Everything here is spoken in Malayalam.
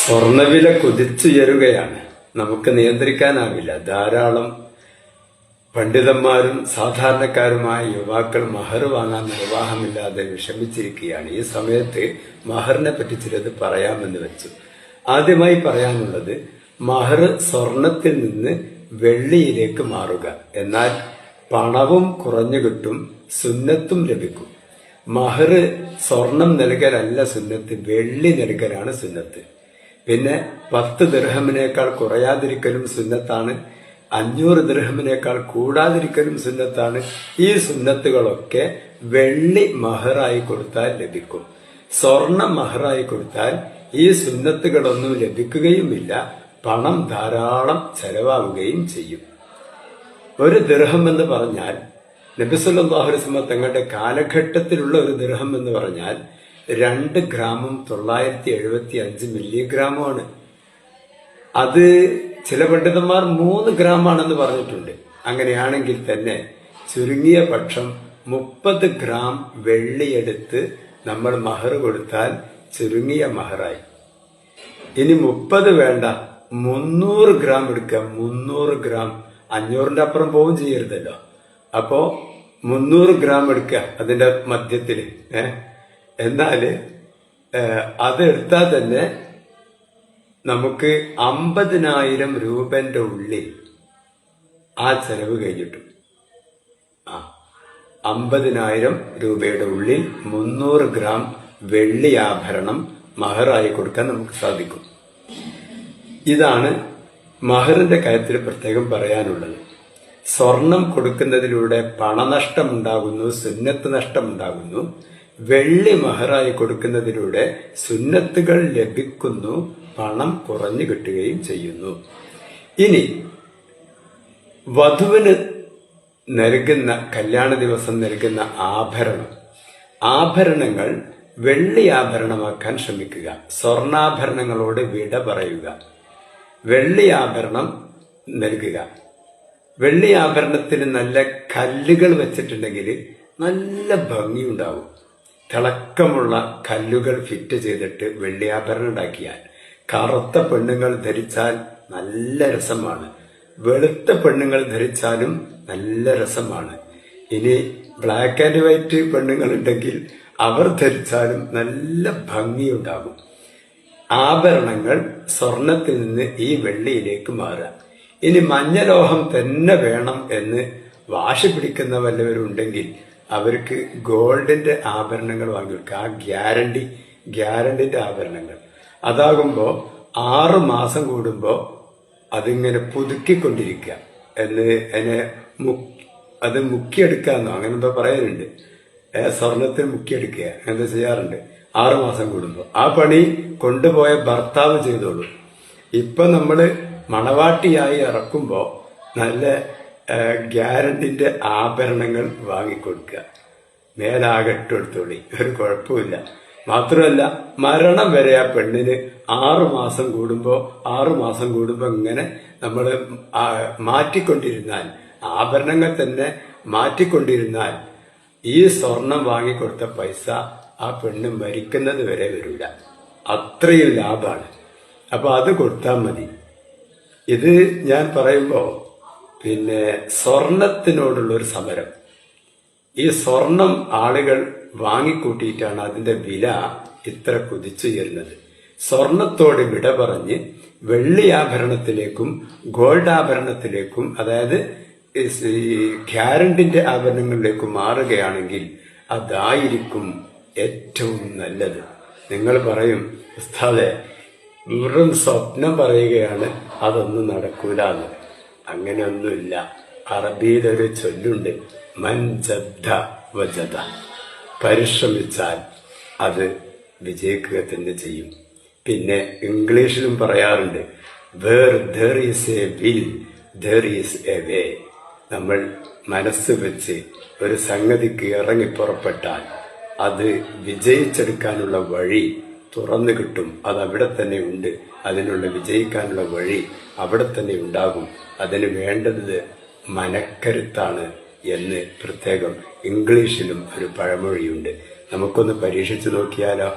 സ്വർണവില കുതിച്ചുയരുകയാണ്. നമുക്ക് നിയന്ത്രിക്കാനാവില്ല. ധാരാളം പണ്ഡിതന്മാരും സാധാരണക്കാരുമായ യുവാക്കൾ മഹർ വാങ്ങാൻ നിർവാഹമില്ലാതെ വിഷമിച്ചിരിക്കുകയാണ്. ഈ സമയത്ത് മഹറിനെ പറ്റി ചിലത് പറയാമെന്ന് വെച്ചു. ആദ്യമായി പറയാനുള്ളത്, മഹർ സ്വർണത്തിൽ നിന്ന് വെള്ളിയിലേക്ക് മാറുക. എന്നാൽ പണവും കുറഞ്ഞു കിട്ടും, സുന്നത്തും ലഭിക്കും. മഹർ സ്വർണം നൽകലല്ല സുന്നത്ത്, വെള്ളി നൽകലാണ് സുന്നത്ത്. പിന്നെ 10 ദിർഹമിനേക്കാൾ കുറയാതിരിക്കലും സുന്നത്താണ്, 500 ദിർഹമിനേക്കാൾ കൂടാതിരിക്കലും സുന്നത്താണ്. ഈ സുന്നത്തുകളൊക്കെ വെള്ളി മഹറായി കൊടുത്താൽ ലഭിക്കും. സ്വർണം മഹറായി കൊടുത്താൽ ഈ സുന്നത്തുകളൊന്നും ലഭിക്കുകയുമില്ല, പണം ധാരാളം ചെലവാവുകയും ചെയ്യും. ഒരു ദിർഹം എന്ന് പറഞ്ഞാൽ, നബി സല്ലല്ലാഹു അലൈഹി വസല്ലം തങ്ങളുടെ കാലഘട്ടത്തിലുള്ള ഒരു ദിർഹം എന്ന് പറഞ്ഞാൽ 2 ഗ്രാമും 975 മില്ലിഗ്രാമുമാണ്. അത് ചില പണ്ഡിതന്മാർ 3 ഗ്രാമാണെന്ന് പറഞ്ഞിട്ടുണ്ട്. അങ്ങനെയാണെങ്കിൽ തന്നെ ചുരുങ്ങിയ പക്ഷം 30 ഗ്രാം വെള്ളിയെടുത്ത് നമ്മൾ മഹർ കൊടുത്താൽ ചുരുങ്ങിയ മഹറായി. ഇനി 30 വേണ്ട, 300 ഗ്രാം എടുക്കുക. 300 ഗ്രാം, 500ന്റെ അപ്പുറം പോവും ചെയ്യരുതല്ലോ. അപ്പോ 300 ഗ്രാം എടുക്കുക അതിന്റെ മധ്യത്തില്. എന്നാല് അതെടുത്താൽ തന്നെ നമുക്ക് 50,000 രൂപന്റെ ഉള്ളിൽ ആ ചെലവ് കഴിഞ്ഞിട്ടും. 50,000 രൂപയുടെ ഉള്ളിൽ 300 ഗ്രാം വെള്ളി ആഭരണം മഹറായി കൊടുക്കാൻ നമുക്ക് സാധിക്കും. ഇതാണ് മഹറിന്റെ കാര്യത്തിൽ പ്രത്യേകം പറയാനുള്ളത്. സ്വർണം കൊടുക്കുന്നതിലൂടെ പണനഷ്ടമുണ്ടാകുന്നു, സുന്നത്ത് നഷ്ടമുണ്ടാകുന്നു. വെള്ളി മഹറായി കൊടുക്കുന്നതിലൂടെ സുന്നത്തുകൾ ലഭിക്കുന്നു, പണം കുറഞ്ഞു കിട്ടുകയും ചെയ്യുന്നു. ഇനി വധുവിന് നൽകുന്ന, കല്യാണ ദിവസം നൽകുന്ന ആഭരണങ്ങൾ വെള്ളി ആഭരണമാക്കാൻ ശ്രമിക്കുക. സ്വർണാഭരണങ്ങളോട് വിട പറയുക. വെള്ളി ആഭരണം നൽകുക. വെള്ളി ആഭരണത്തിന് നല്ല കല്ലുകൾ വെച്ചിട്ടുണ്ടെങ്കിൽ നല്ല ഭംഗിയുണ്ടാവും. തിളക്കമുള്ള കല്ലുകൾ ഫിറ്റ് ചെയ്തിട്ട് വെള്ളിയാഭരണം ഉണ്ടാക്കിയാൽ കറുത്ത പെണ്ണുങ്ങൾ ധരിച്ചാൽ നല്ല രസമാണ്, വെളുത്ത പെണ്ണുങ്ങൾ ധരിച്ചാലും നല്ല രസമാണ്. ഇനി ബ്ലാക്ക് ആൻഡ് വൈറ്റ് പെണ്ണുങ്ങൾ ഉണ്ടെങ്കിൽ അവർ ധരിച്ചാലും നല്ല ഭംഗിയുണ്ടാകും. ആഭരണങ്ങൾ സ്വർണത്തിൽ നിന്ന് ഈ വെള്ളിയിലേക്ക് മാറുക. ഇനി മഞ്ഞലോഹം തന്നെ വേണം എന്ന് വാശി പിടിക്കുന്ന വല്ലവരുണ്ടെങ്കിൽ അവർക്ക് ഗോൾഡിന്റെ ആഭരണങ്ങൾ വാങ്ങിക്കൊടുക്കുക. ആ ഗ്യാരണ്ടിന്റെ ആഭരണങ്ങൾ. അതാകുമ്പോ 6 മാസം കൂടുമ്പോ അതിങ്ങനെ പുതുക്കിക്കൊണ്ടിരിക്കുക. അത് മുക്കിയെടുക്കാന്നോ അങ്ങനെ എന്തോ പറയാനുണ്ട്. സ്വർണത്തിൽ മുക്കിയെടുക്കുക എന്താ ചെയ്യാറുണ്ട് 6 മാസം കൂടുമ്പോ. ആ പണി കൊണ്ടുപോയ ഭർത്താവ് ചെയ്തോളൂ. ഇപ്പൊ നമ്മള് മണവാട്ടിയായി ഇറക്കുമ്പോ നല്ല ഗ്യാരണ്ടിന്റെ ആഭരണങ്ങൾ വാങ്ങിക്കൊടുക്കുക. മേലാകെ ഇട്ടെടുത്തോളി, ഒരു കുഴപ്പമില്ല. മാത്രമല്ല, മരണം വരെ ആ പെണ്ണിന് 6 മാസം കൂടുമ്പോ ഇങ്ങനെ നമ്മൾ മാറ്റിക്കൊണ്ടിരുന്നാൽ, ആഭരണങ്ങൾ തന്നെ മാറ്റിക്കൊണ്ടിരുന്നാൽ ഈ സ്വർണം വാങ്ങിക്കൊടുത്ത പൈസ ആ പെണ്ണ് മരിക്കുന്നത് വരെ വരില്ല. അത്രയും ലാഭമാണ്. അപ്പൊ അത് കൊടുത്താൽ മതി. ഇത് ഞാൻ പറയുമ്പോ പിന്നെ സ്വർണത്തിനോടുള്ളൊരു സമരം. ഈ സ്വർണം ആളുകൾ വാങ്ങിക്കൂട്ടിയിട്ടാണ് അതിന്റെ വില ഇത്ര കുതിച്ചുയരുന്നത്. സ്വർണത്തോട് വിട പറഞ്ഞ് വെള്ളി ആഭരണത്തിലേക്കും ഗോൾഡ് ആഭരണത്തിലേക്കും, അതായത് ഗ്യാരണ്ടിന്റെ ആഭരണങ്ങളിലേക്കും മാറുകയാണെങ്കിൽ അതായിരിക്കും ഏറ്റവും നല്ലത്. നിങ്ങൾ പറയും, ഉസ്താദേ വെറും സ്വപ്നം പറയുകയാണ്, അതൊന്നും നടക്കൂല എന്ന്. അങ്ങനെയൊന്നുമില്ല. അറബിയിലൊരു ചൊല്ലുണ്ട്, മൻ ജദ്ദ വജദ. പരിശ്രമിച്ചാൽ അത് വിജയിക്കുക തന്നെ ചെയ്യും. പിന്നെ ഇംഗ്ലീഷിലും പറയാറുണ്ട്, where there is a will there is a way. നമ്മൾ മനസ്സ് വെച്ച് ഒരു സംഗതിക്ക് ഇറങ്ങി പുറപ്പെട്ടാൽ അത് വിജയിച്ചെടുക്കാനുള്ള വഴി തുറന്നു കിട്ടും. അത് അവിടെ തന്നെ ഉണ്ട്. അതിനുള്ള വിജയിക്കാനുള്ള വഴി അവിടെ തന്നെ ഉണ്ടാകും. അതിന് വേണ്ടത് മനക്കരുത്താണ് എന്ന് പ്രത്യേകം ഇംഗ്ലീഷിലും ഒരു പഴമൊഴിയുണ്ട്. നമുക്കൊന്ന് പരീക്ഷിച്ചു നോക്കിയാലോ?